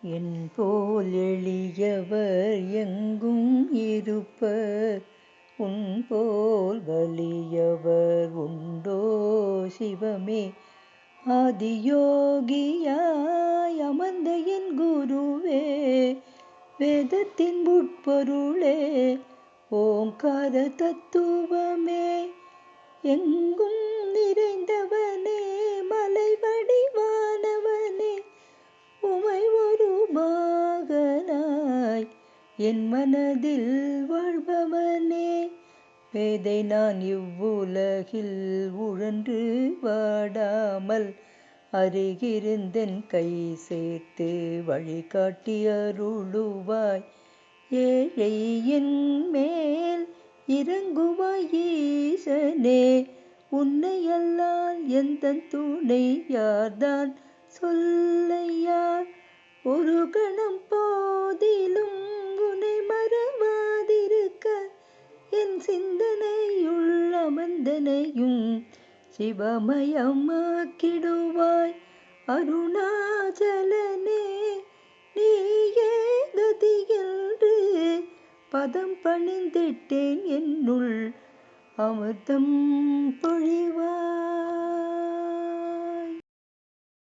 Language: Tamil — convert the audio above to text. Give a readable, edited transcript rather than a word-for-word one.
என் போல் எளியவர் எங்கும் இருப்பர், உன் போல் வலியவர் உண்டோ சிவமே. ஆதியோகியாய் அமர்ந்த என் குருவே, வேதத்தின் உட்பொருளே, ஓங்கார தத்துவமே. எங்கும் நிறைந்தவனே, மலை வடிவானவனே, உமை ஒரு பாகனாய் என் மனதில் வாழ்பவனே. பேதை நான் இவ்வுலகில் உழன்று வாடாமல், அருகிருந்தென் கை சேர்த்து வழிகாட்டி அருளுவாய். ஏழை என் மேல் இறங்குவாய் ஈசனே, உன்னை அல்லால் எந்தன் துணை யார்தான் சொல்லையா. ஒரு கணம் போதிலும் உன்னை மறவாதிருக்க, என் சிந்தனையுள் அமர்ந்தனையும் சிவமயமாக்கிடுவாய். அருணாச்சலனே, நீயே கதியென்று பதம் பணிந்திட்டேன், என்னுள் அமிர்தம் பொழிவாய்.